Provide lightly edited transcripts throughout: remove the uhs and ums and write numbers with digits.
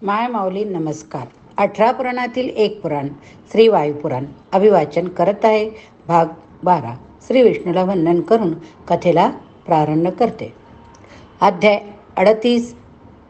माय माऊली नमस्कार. 18 पुराणातील एक पुराण श्री वायुपुराण अभिवाचन करत आहे. भाग 12. श्री विष्णूला वंदन करून कथेला प्रारंभ करते. अध्याय 38.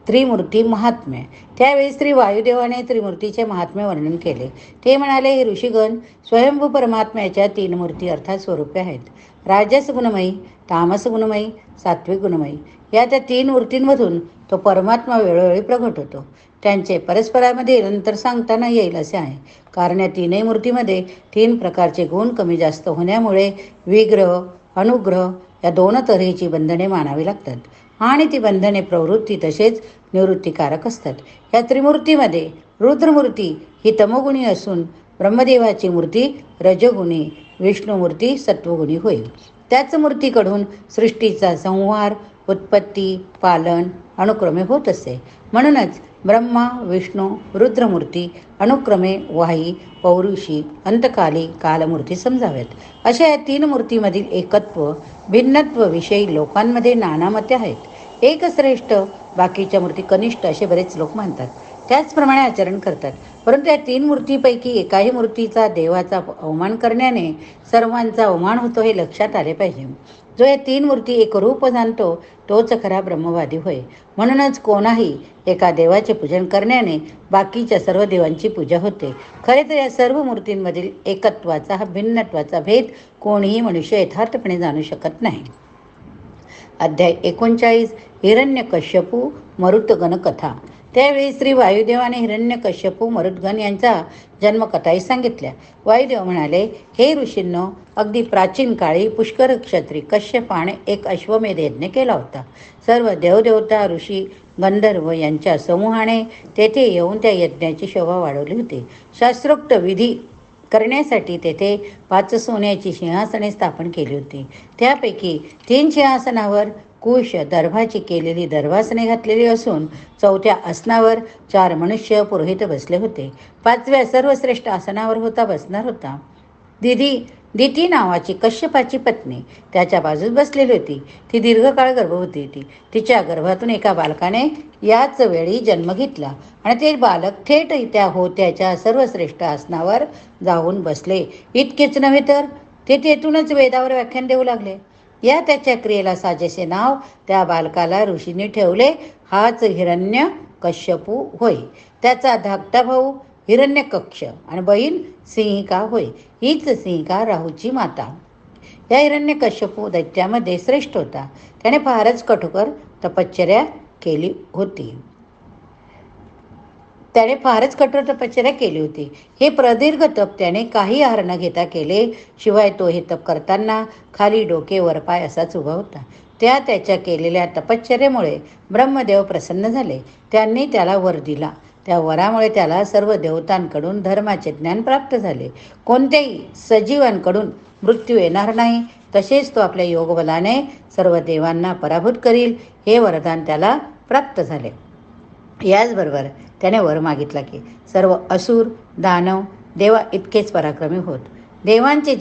त्रिमूर्ती महात्म्य. त्यावेळी श्री वायुदेवाने त्रिमूर्तीचे महात्म्य वर्णन केले. ते म्हणाले, हे ऋषीगण, स्वयंभू परमात्म्याच्या 3 मूर्ती अर्थात स्वरूपे आहेत. राजस गुणमयी, तामस गुणमयी, सात्विक गुणमयी या त्या 3 मूर्तींमधून तो परमात्मा वेळोवेळी प्रगट होतो. त्यांचे परस्परामध्ये नंतर सांगताना येईल असे आहे. कारण या 3ही मूर्तीमध्ये 3 प्रकारचे गुण कमी जास्त होण्यामुळे विग्रह, अनुग्रह या 2 तऱ्हेची बंधने मानावी लागतात आणि ती बंधने प्रवृत्ती तसेच निवृत्तीकारक असतात. या त्रिमूर्तीमध्ये रुद्रमूर्ती ही तमोगुणी असून ब्रह्मदेवाची मूर्ती रजोगुणी, विष्णुमूर्ती सत्वगुणी होईल. त्याच मूर्तीकडून सृष्टीचा संहार, उत्पत्ती, पालन अनुक्रमे होत असे. म्हणूनच ब्रह्मा, विष्णू, रुद्रमूर्ती अनुक्रमे वाही, पौरुषी, अंतकाली कालमूर्ती समजाव्यात. अशा या 3 मूर्तीमधील एकत्व भिन्नत्व विषयी लोकांमध्ये नाना मते आहेत. एक श्रेष्ठ, बाकीच्या मूर्ती कनिष्ठ असे बरेच लोक मानतात. त्याचप्रमाणे आचरण करतात. परंतु या 3 मूर्तीपैकी एकाही मूर्तीचा देवाचा अवमान करण्याने सर्वांचा अवमान होतो हे लक्षात आले पाहिजे. जो या 3 मूर्ती एक रूप जाणतो तोच खरा ब्रह्मवादी होय. म्हणूनच कोणाही एका देवाचे पूजन करण्याने बाकीच्या सर्व देवांची पूजा होते. खरे तर या सर्व मूर्तींमधील एकत्वाचा हा भिन्नत्वाचा भेद कोणीही मनुष्य यथार्थपणे जाणू शकत नाही. अध्याय 39. हिरण्यकश्यपू मरुतगण कथा. त्यावेळी श्री वायुदेवाने हिरण्यकश्यपू मरुद्गण यांचा जन्मकथाही सांगितल्या. वायुदेव म्हणाले, हे ऋषींनो, अगदी प्राचीन काळी पुष्कर क्षत्री कश्यपाने एक अश्वमेध यज्ञ केला होता. सर्व देवदेवता, ऋषी, गंधर्व यांच्या समूहाने तेथे येऊन त्या यज्ञाची शोभा वाढवली होती. शास्त्रोक्त विधी करण्यासाठी तेथे 5 सोन्याची सिंहासने स्थापन केली होती. त्यापैकी 3 सिंहासनावर कुश दर्भाची केलेली दर्भासने घातलेली असून 4थ्या आसनावर 4 मनुष्य पुरोहित बसले होते. 5व्या सर्वश्रेष्ठ आसनावर बसणार होता दिती नावाची कश्यपाची पत्नी त्याच्या बाजूस बसलेली होती. ती दीर्घकाळ गर्भवती होती. तिच्या गर्भातून एका बालकाने याच वेळी जन्म घेतला आणि ते बालक थेट त्या होत्याच्या सर्वश्रेष्ठ आसनावर जाऊन बसले. इतकेच नव्हे तर ते तेथूनच वेदावर व्याख्यान देऊ लागले. या त्याच्या क्रियेला साजेसे नाव त्या बालकाला ऋषींनी ठेवले. हाच हिरण्य कश्यपू होय. त्याचा धाकटा भाऊ हिरण्यकक्ष आणि बहीण सिंहिका होय. हीच सिंहिका राहूची माता. या हिरण्यकश्यपू दैत्यामध्ये श्रेष्ठ होता. त्याने फारच कठोर तपश्चर्या केली होती. हे प्रदीर्घ तप त्याने काही आहार न घेता केले. शिवाय तो हे तप करताना खाली डोके वर पाय असाच उभा होता. त्याच्या केलेल्या तपश्चर्येमुळे ब्रह्मदेव प्रसन्न झाले. त्यांनी त्याला वर दिला. त्या वरामुळे त्याला सर्व देवतांकडून धर्माचे ज्ञान प्राप्त झाले. कोणत्याही सजीवांकडून मृत्यू येणार नाही. तसेच तो आपल्या योगबलाने सर्व देवांना पराभूत करील हे वरदान त्याला प्राप्त झाले. याचबरोबर त्याने वर मागितला की सर्व असुर, दानव, देवा इतकेच पराक्रमी होत. देवांचे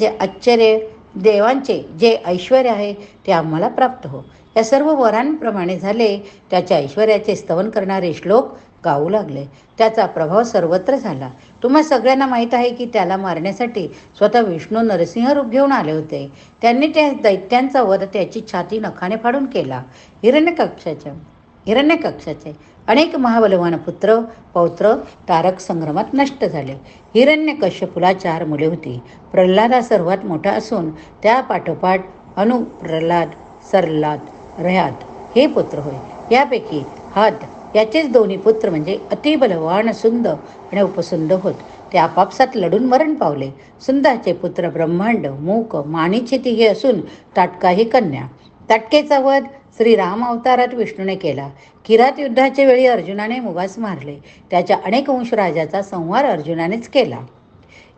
जे ऐश्वर्य आहे ते आम्हाला प्राप्त हो. या सर्व वरांप्रमाणे झाले. त्याच्या ऐश्वर्याचे स्तवन करणारे श्लोक गाऊ लागले. त्याचा प्रभाव सर्वत्र झाला. तुम्हा सगळ्यांना माहीत आहे की त्याला मारण्यासाठी स्वतः विष्णू नरसिंह रूप घेऊन आले होते. त्यांनी त्या दैत्यांचा वध त्याची छाती नखाने फाडून केला. हिरण्यकक्षाचे अनेक महाबलवान पुत्र पौत्र तारक संग्रामात नष्ट झाले. हिरण्यकश्यपूला 4 मुले होती. प्रल्हाद हा सर्वात मोठा असून त्या पाठोपाठ अनु, प्रल्हाद, सरलाद, रयात हे पुत्र होय. यापैकी हद याचेच 2 पुत्र म्हणजे अतिबलवान सुंद आणि उपसुंद होत. ते आपापसात लढून मरण पावले. सुंदाचे पुत्र ब्रह्मांड, मूक, मानीचे 3 असून ताटका ही कन्या. ताटकेचा वध श्रीराम अवतारात विष्णूने केला. किरात युद्धाच्या वेळी अर्जुनाने मुगास मारले. त्याच्या अनेक वंशराजाचा संहार अर्जुनानेच केला.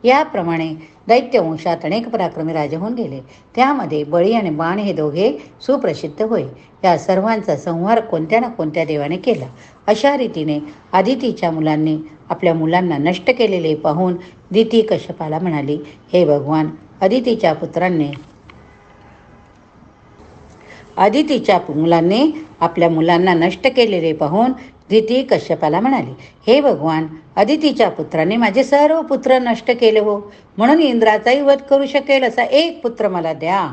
याप्रमाणे दैत्यवंशात अनेक पराक्रमी राजे होऊन गेले. त्यामध्ये बळी आणि बाण हे दोघे सुप्रसिद्ध होय. या सर्वांचा संहार कोणत्या ना कोणत्या देवाने केला. अशा रीतीने आदितीच्या मुलांनी आपल्या मुलांना नष्ट केलेले पाहून दिती कश्यपाला म्हणाली, हे भगवान, आदितीच्या मुलांनी आपल्या मुलांना नष्ट केलेले पाहून दिती कश्यपाला म्हणाली, हे भगवान, अदितीच्या पुत्राने माझे सर्व पुत्र नष्ट केले हो, म्हणून इंद्राचाही वध करू शकेल असा एक पुत्र मला द्या.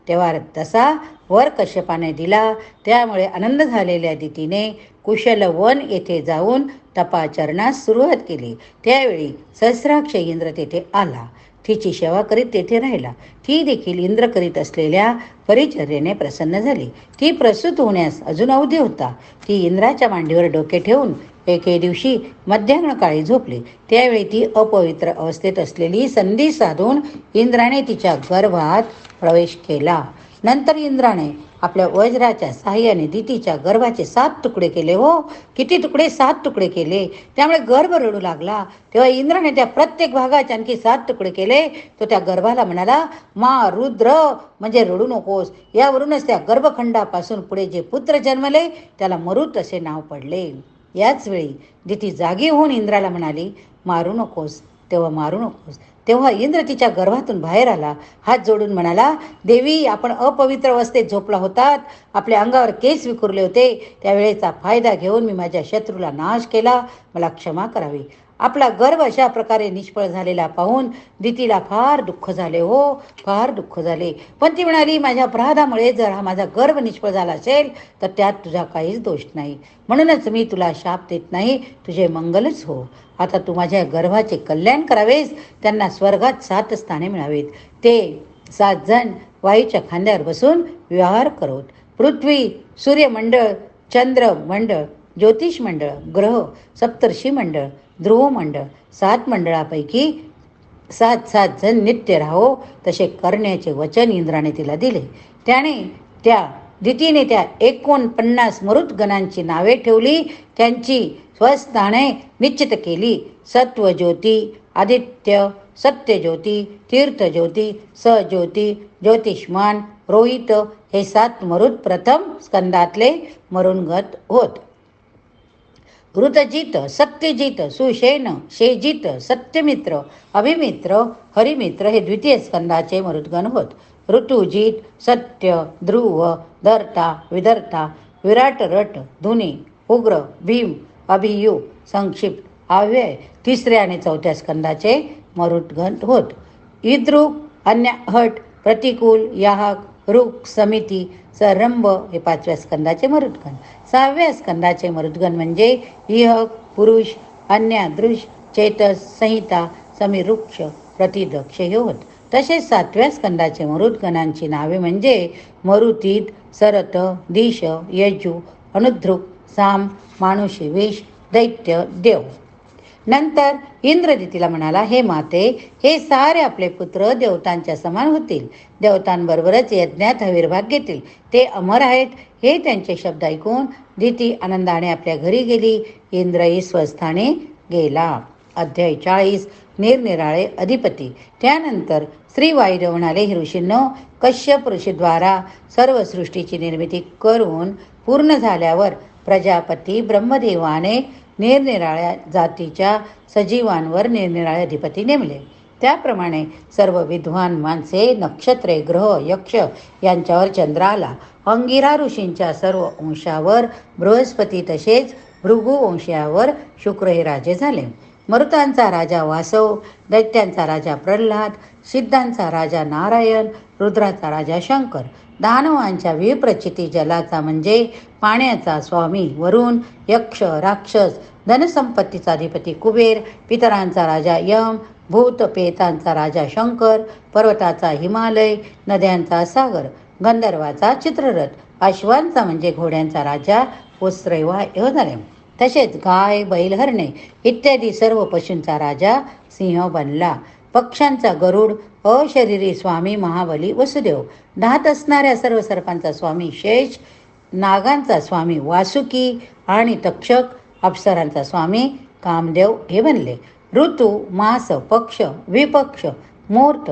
तेव्हा तसा वर कश्यपाने दिला. त्यामुळे आनंद झालेल्या दितीने कुशलवन येथे जाऊन तपाचरणास सुरुवात केली. त्यावेळी सहस्राक्ष इंद्र तेथे आला. तिची सेवा करीत तेथे राहिला. ती देखील इंद्र करीत असलेल्या परिचर्येने प्रसन्न झाली. ती प्रसूत होण्यास अजून अवधी होता. ती इंद्राच्या मांडीवर डोके ठेवून एके दिवशी मध्याह्न काळी झोपली. त्यावेळी ती अपवित्र अवस्थेत असलेली संधी साधून इंद्राने तिच्या गर्भात प्रवेश केला. नंतर इंद्राने आपल्या वज्राच्या साह्याने दितीच्या गर्भाचे 7 तुकडे केले. हो, किती तुकडे? 7 तुकडे केले. त्यामुळे गर्भ रडू लागला. तेव्हा इंद्राने त्या प्रत्येक भागाचे आणखी 7 तुकडे केले. तो त्या गर्भाला म्हणाला, मा रुद्र, म्हणजे रडू नकोस. यावरूनच त्या गर्भखंडापासून पुढे जे पुत्र जन्मले त्याला मरुत असे नाव पडले. याच वेळी दिती जागी होऊन इंद्राला म्हणाली, मारू नकोस. तेव्हा इंद्र तिच्या गर्भातून बाहेर आला. हात जोडून म्हणाला, देवी, आपण अपवित्र अवस्थेत झोपला होतात. आपल्या अंगावर केस विखुरले होते. त्यावेळेचा फायदा घेऊन मी माझ्या शत्रूला नाश केला. मला क्षमा करावी. आपला गर्भ अशा प्रकारे निष्फळ झालेला पाहून दितीला फार दुःख झाले. हो, फार दुःख झाले. पण ती म्हणाली, माझ्या अपराधामुळे जर हा माझा गर्भ निष्फळ झाला असेल तर त्यात तुझा काहीच दोष नाही. म्हणूनच मी तुला शाप देत नाही. तुझे मंगलच हो. आता तू माझ्या गर्भाचे कल्याण करावेस. त्यांना स्वर्गात 7 स्थाने मिळावीत. ते 7 जण वायूच्या खांद्यावर बसून विहार करोत. पृथ्वी, सूर्यमंडळ, चंद्रमंडळ, ज्योतिषमंडळ, ग्रह, सप्तर्षी मंडळ, ध्रुवमंडळ, 7 मंडळापैकी 7 जण नित्य राहो तसे करण्याचे वचन इंद्राने तिला दिले. दितीने त्या 49 मरुतगणांची नावे ठेवली. त्यांची स्वस्थाने निश्चित केली. सत्वज्योती, आदित्य, सत्यज्योती, तीर्थज्योती, सज्योती, ज्योतिष्मान, रोहित हे 7 मरुत प्रथम स्कंदातले मरुणगत होत. ऋतजित, सत्यजित, सुषेण, शेजित, सत्यमित्र, अभिमित्र, हरिमित्र हे द्वितीय स्कंदाचे मरुद्गण होत. ऋतुजित, सत्य, ध्रुव, धर्ता, विधर्ता, विराट, रट, धुनी, उग्र, भीम, अभियू, संक्षिप्त, अव्यय 3ऱ्या आणि 4थ्या स्कंदाचे मरुद्गण होत. इद्रुक, अन्यहट, प्रतिकूल, याहक, रुक, समिती, सरंभ हे 5व्या स्कंदाचे मरुद्गण. 6व्या स्कंदाचे मरुद्गण म्हणजे इहक, पुरुष, अन्यादृश, चेतस, संहिता, समीरुक्ष, प्रतिदक्ष हे होत. तसेच 7व्या स्कंदाचे मरुद्गणांची नावे म्हणजे मरुतीत, सरत, दिश, यजू, अनुद्रुक, साम, मानुषी, विष, दैत्य, देव. नंतर इंद्र दितीला म्हणाला, हे माते, हे सारे आपले पुत्र देवतांच्या समान होतील. देवतांबरोबरच यज्ञात हविर्भाग घेतील. ते अमर आहेत. हे त्यांचे शब्द ऐकून दिती आनंदाने आपल्या घरी गेली. इंद्रही स्वस्थाने गेला. अध्याय 40. निरनिराळे अधिपती. त्यानंतर श्री वायुदेव म्हणाले, हे ऋषींनो, कश्यप ऋषीद्वारा सर्व सृष्टीची निर्मिती करून पूर्ण झाल्यावर प्रजापती ब्रह्मदेवाने निरनिराळ्या जातीच्या सजीवांवर निरनिराळे अधिपती नेमले. त्याप्रमाणे सर्व विद्वान माणसे, नक्षत्रे, ग्रह, यक्ष यांच्यावर चंद्र आला. अंगिरा ऋषींच्या सर्व अंशावर बृहस्पती, तसेच भृगु वंशावर शुक्र हे राजे झाले. मरुतांचा राजा वासव, दैत्यांचा राजा प्रल्हाद, सिद्धांचा राजा नारायण, रुद्राचा राजा शंकर, दानवांच्या विप्रचिती जलाचा म्हणजे पाण्याचा स्वामी वरुण, यक्ष, राक्षस, धनसंपत्तीचा अधिपती कुबेर, पितरांचा राजा यम, भूत पेतांचा राजा शंकर, पर्वताचा हिमालय, नद्यांचा सागर, गंधर्वाचा चित्ररथ, अश्वांचा म्हणजे घोड्यांचा राजा उस्रैवा हे झाले. तसेच गाय, बैल, हरणे इत्यादी सर्व पशूंचा राजा सिंह बनला. पक्ष्यांचा गरुड, अशरीरी स्वामी महाबली वसुदेव, दात असणाऱ्या सर्व सर्पांचा स्वामी शेष, नागांचा स्वामी वासुकी आणि तक्षक, अप्सरांचा स्वामी कामदेव हे बनले. ऋतू, मास, पक्ष, विपक्ष, मुहूर्त,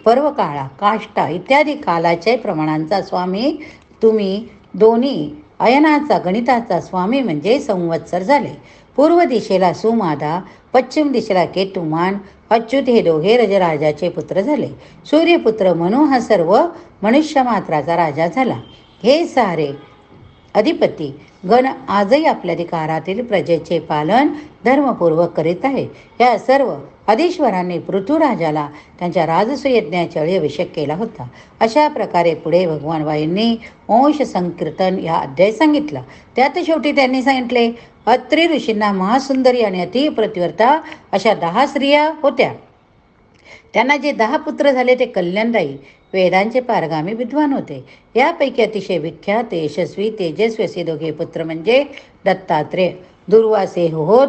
पर्वकाळा, काष्टा इत्यादी कालाच्या प्रमाणांचा स्वामी तुम्ही दोन्ही. अयनाचा गणिताचा स्वामी म्हणजे संवत्सर झाले. पूर्व दिशेला सुमादा, पश्चिम दिशेला केतुमान, अच्युत हे दोघे रजराजाचे पुत्र झाले. सूर्यपुत्र मनु हा सर्व मनुष्य मात्राचा राजा झाला. हे सारे अधिपती गण आजही आपल्या अधिकारातील प्रजेचे पालन धर्मपूर्वक करीत आहे. या सर्व अधीश्वरांनी पृथ्वीराजाला त्यांच्या राजसूय यज्ञाच्या वेळी अभिषेक केला होता. अशा प्रकारे पुढे भगवान वायूंनी अंश संकीर्तन या अध्याय सांगितला. त्यात शेवटी त्यांनी सांगितले, अत्री ऋषींना महासुंदरी आणि अतिप्रतिव्रता अशा 10 स्त्रिया होत्या. त्यांना जे 10 पुत्र झाले ते कल्याणदायी वेदांचे पारगामी विद्वान होते. यापैकी अतिशय विख्यात यशस्वी तेजस्वी असे 2 पुत्र म्हणजे दत्तात्रेय दुर्वासे होत,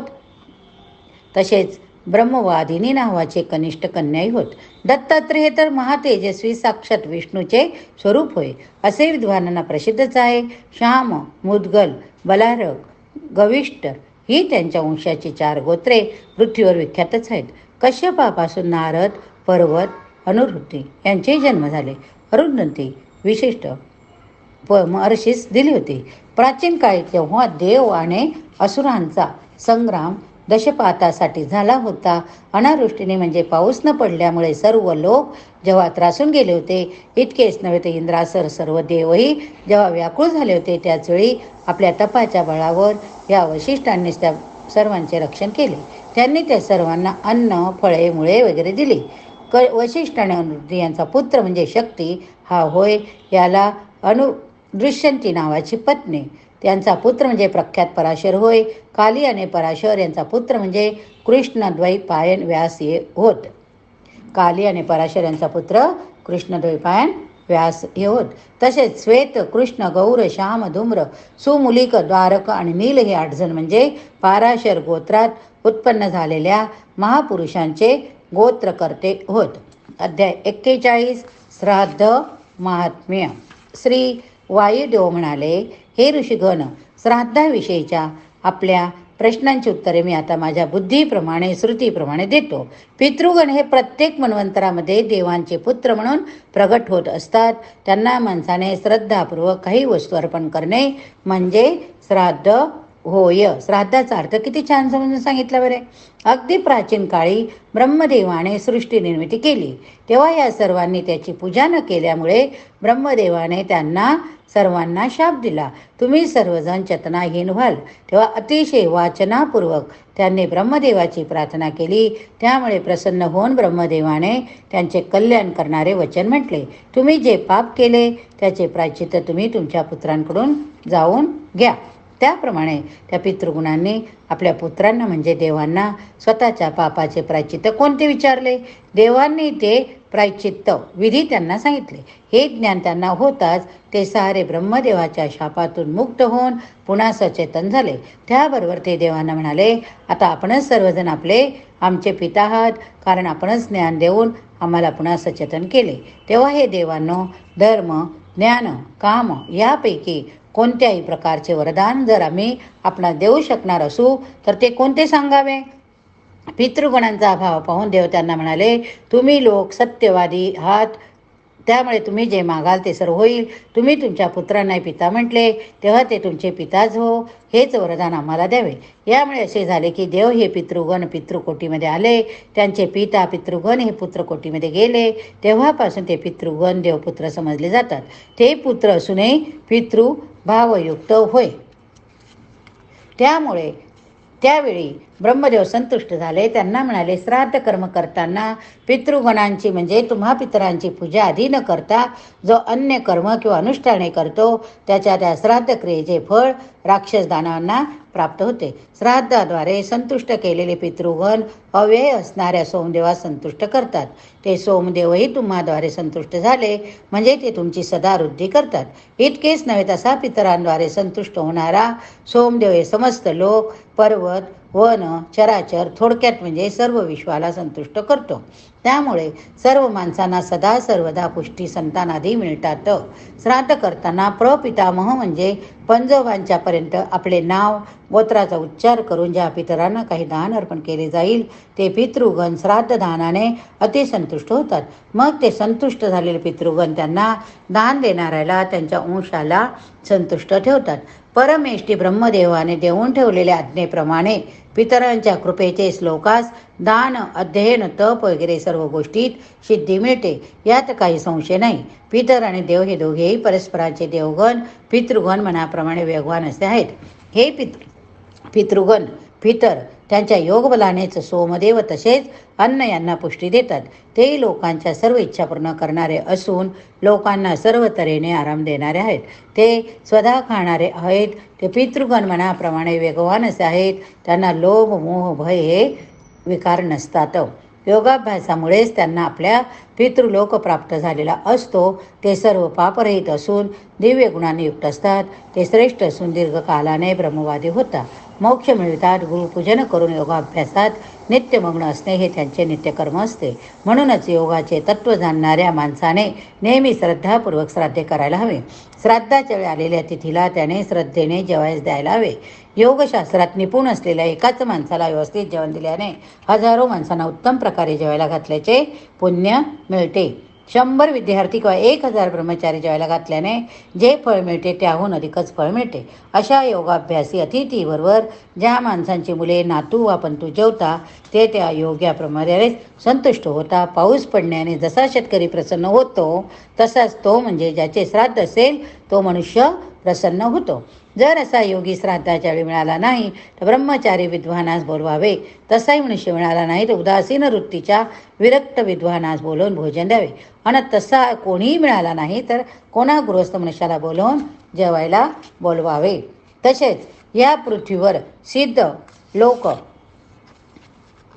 तसेच ब्रह्मवादिनी नावाचे कनिष्ठ कन्याई होत. दत्तात्रेय हे तर महातेजस्वी साक्षात विष्णूचे स्वरूप होय असे विद्वानांना प्रसिद्धच आहे. श्याम, मुद्गल, बलारक, गविष्ठ ही त्यांच्या वंशाची 4 गोत्रे पृथ्वीवर विख्यातच आहेत. कश्यपापासून नारद, पर्वत, अनुरुती यांचे जन्म झाले. अरुंधती विशिष्ट महर्षीस दिली होती. प्राचीन काळी तेव्हा देव आणि असुरांचा संग्राम दशपातासाठी झाला होता. अनावृष्टीने म्हणजे पाऊस न पडल्यामुळे सर्व लोक जेव्हा त्रासून गेले होते, इतकेच नव्हे तर इंद्रासर सर्व देवही जेव्हा व्याकुळ झाले होते, त्याचवेळी आपल्या तपाच्या बळावर या वशिष्ठांनीच त्या सर्वांचे रक्षण केले. त्यांनी त्या सर्वांना अन्न, फळे, मुळे वगैरे दिली. वशिष्ठ आणि अनुरुती यांचा पुत्र म्हणजे शक्ती हा होय. याला दृश्यंती नावाची पत्नी. त्यांचा पुत्र म्हणजे प्रख्यात पराशर होय. काली आणि पराशर यांचा पुत्र म्हणजे कृष्णद्वैपायन व्यास हे होत. काली आणि पराशर यांचा पुत्र कृष्णद्वैपायन व्यास हे होत. तसेच श्वेत, कृष्ण, गौर, श्याम, धूम्र, सुमुलिक, द्वारक आणि नील हे 8 जण म्हणजे पाराशर गोत्रात उत्पन्न झालेल्या महापुरुषांचे गोत्रकर्ते होत. अध्याय 41 श्राद्ध महात्म्य. श्री वायुदेव म्हणाले, हे ऋषीगण, श्राद्धाविषयीच्या आपल्या प्रश्नांची उत्तरे मी आता माझ्या बुद्धीप्रमाणे श्रुतीप्रमाणे देतो. पितृगण हे प्रत्येक मन्वंतरामध्ये देवांचे पुत्र म्हणून प्रगट होत असतात. त्यांना माणसाने श्रद्धापूर्वक काही वस्तू अर्पण करणे म्हणजे श्राद्ध होय. श्राद्धाचा अर्थ किती छान समजून सांगितला बरे. अगदी प्राचीन काळी ब्रह्मदेवाने सृष्टी निर्मिती केली. तेव्हा या सर्वांनी त्याची पूजा न केल्यामुळे ब्रह्मदेवाने त्यांना सर्वांना शाप दिला. तुम्ही सर्वजण चेतनाहीन व्हाल. तेव्हा अतिशय वाचनापूर्वक त्यांनी ब्रह्मदेवाची प्रार्थना केली. त्यामुळे प्रसन्न होऊन ब्रह्मदेवाने त्यांचे कल्याण करणारे वचन म्हटले, तुम्ही जे पाप केले त्याचे प्रायश्चित्त तुम्ही तुमच्या पुत्रांकडून जाऊन घ्या. त्याप्रमाणे त्या पितृगुणांनी आपल्या पुत्रांना म्हणजे देवांना स्वतःच्या पापाचे प्रायश्चित्त कोणते विचारले. देवांनी ते प्रायश्चित्त विधी त्यांना सांगितले. हे ज्ञान त्यांना होताच ते सारे ब्रह्मदेवाच्या शापातून मुक्त होऊन पुन्हा सचेतन झाले. त्याबरोबर ते देवांना म्हणाले, आता आपणच सर्वजण आमचे पिता आहात, कारण आपणच ज्ञान देऊन आम्हाला पुन्हा सचेतन केले. तेव्हा हे देवांनो, धर्म, ज्ञान, काम यापैकी कोणत्याही प्रकारचे वरदान जर आम्ही आपणास देऊ शकणार असू तर ते कोणते सांगावे. पितृगणांचा अभाव पाहून देव त्यांना म्हणाले, तुम्ही लोक सत्यवादी आहात, त्यामुळे तुम्ही जे मागाल ते सर्व होईल. तुम्ही तुमच्या पुत्रांना पिता म्हटले तेव्हा ते तुमचे पिताच हो, हेच वरदान आम्हाला द्यावे. यामुळे असे झाले की देव हे पितृगण पितृकोटीमध्ये आले, त्यांचे पिता पितृगण हे पुत्रकोटीमध्ये गेले. तेव्हापासून ते पितृगण देवपुत्र समजले जातात. ते पुत्र असूनही पितृभावयुक्त होय. त्यामुळे त्यावेळी ब्रह्मदेव संतुष्ट झाले. त्यांना म्हणाले, श्राद्ध कर्म करताना पितृगणांची म्हणजे तुम्हा पितरांची पूजा आधी न करता जो अन्य कर्म किंवा अनुष्ठाने करतो त्याच्या त्या श्राद्ध क्रियेचे फळ राक्षस दानवांना प्राप्त होते. श्राद्धाद्वारे संतुष्ट केलेले पितृगण अव्यय असणाऱ्या सोमदेवास संतुष्ट करतात. ते सोमदेवही तुम्हाद्वारे संतुष्ट झाले म्हणजे ते तुमची सदा वृद्धी करतात. इतकेच नव्हे, तसा पितरांद्वारे संतुष्ट होणारा सोमदेव हे समस्त लोक, पर्वत, वन, चराचर थोडक्यात म्हणजे सर्व विश्वाला संतुष्ट करतो. त्यामुळे सर्व माणसांना सदा सर्वदा पुष्टी संतानादी मिळतात. श्राद्ध करताना प्रपितामह म्हणजे पंजोबांच्यापर्यंत आपले नाव गोत्राचा उच्चार करून ज्या पितरांना काही दान अर्पण केले जाईल ते पितृगण श्राद्ध दानाने अतिसंतुष्ट होतात. मग ते संतुष्ट झालेले पितृगण त्यांना दान देणाऱ्याला त्यांच्या अंशाला संतुष्ट ठेवतात. परमेष्ठी ब्रह्मदेवाने देऊन ठेवलेल्या आज्ञेप्रमाणे पितरांच्या कृपेचे श्लोकास दान, अध्ययन, तप वगैरे सर्व गोष्टीत सिद्धी मिळते, यात काही संशय नाही. पितर आणि देव हे दोघेही परस्परांचे देवगण पितृगण मनाप्रमाणे वेगवान असे आहेत. हे पितृगण पितर त्यांच्या योगबलानेच सोमदेव तसेच अन्न यांना पुष्टी देतात. ते लोकांच्या सर्व इच्छा पूर्ण करणारे असून लोकांना सर्व तऱ्हेने आराम देणारे आहेत. ते स्वतः खाणारे आहेत. ते पितृगण मनाप्रमाणे वेगवान असे आहेत. त्यांना लोभ, मोह, भय हे विकार नसतात. योगाभ्यासामुळेच त्यांना आपल्या पितृलोक प्राप्त झालेला असतो. ते सर्व पापरहित असून दिव्य गुणांनी युक्त असतात. ते श्रेष्ठ असून दीर्घकालाने ब्रह्मवादी होतात. मोक्ष मिळतात. गुरुपूजन करून योगाभ्यासात नित्यमग्न असणे हे त्यांचे नित्यकर्म असते. म्हणूनच योगाचे तत्त्व जाणणाऱ्या माणसाने नेहमी श्रद्धापूर्वक श्राद्ध करायला हवे. श्राद्धाच्या वेळी आलेल्या तिथीला त्याने श्रद्धेने जेवायस द्यायला हवे. योगशास्त्रात निपुण असलेल्या एकाच माणसाला व्यवस्थित जेवण दिल्याने हजारो माणसांना उत्तम प्रकारे जेवायला घातल्याचे पुण्य मिळते. 100 विद्यार्थी किंवा 1000 ब्रह्मचारी जेवायला घातल्याने जे फळ मिळते त्याहून अधिकच फळ मिळते. अशा योगाभ्यासी अतिथीबरोबर ज्या माणसांची मुले, नातू वा पंतू जेवता ते त्या योग्याप्रमाणे संतुष्ट होता. पाऊस पडण्याने जसा शेतकरी प्रसन्न होतो तसाच तो म्हणजे ज्याचे श्राद्ध असेल तो मनुष्य प्रसन्न होतो. जर असा योगी श्राद्धाच्या वेळी मिळाला नाही तर ब्रह्मचारी विद्वानास बोलवावे. तसाही मनुष्य मिळाला नाही तर उदासीन वृत्तीच्या विरक्त विद्वानास बोलवून भोजन द्यावे. आणि तसा कोणीही मिळाला नाही तर कोणा गृहस्थ मनुष्याला बोलवून जेवायला बोलवावे. तसेच या पृथ्वीवर सिद्ध लोक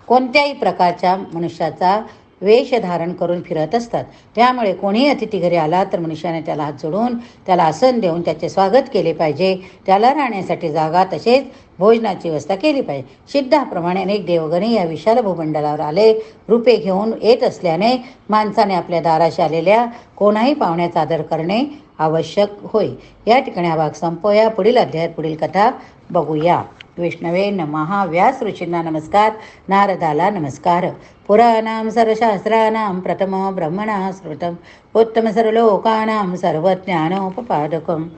कोणत्याही प्रकारच्या मनुष्याचा वेश धारण करून फिरत असतात. त्यामुळे कोणीही अतिथी घरी आला तर मनुष्याने त्याला हात जोडून त्याला आसन देऊन त्याचे स्वागत केले पाहिजे. त्याला राहण्यासाठी जागा तसेच भोजनाची व्यवस्था केली पाहिजे. सिद्धाप्रमाणे अनेक देवगणही या विशाल भूमंडलावर आले रूपे घेऊन येत असल्याने माणसाने आपल्या दाराशी आलेल्या कोणाही पाहुण्याचा आदर करणे आवश्यक होय. या ठिकाणी हा भाग संपवूया. पुढील अध्यायात पुढील कथा बघूया. विष्णवे नमः. व्यास ऋषींना नमस्कार. नारदाला नमस्कार. पुराणां सर्वशास्त्राणां प्रथमं ब्रह्मणा स्मृतम् उत्तम सर्वलोकानां सर्वज्ञानोपपादकम्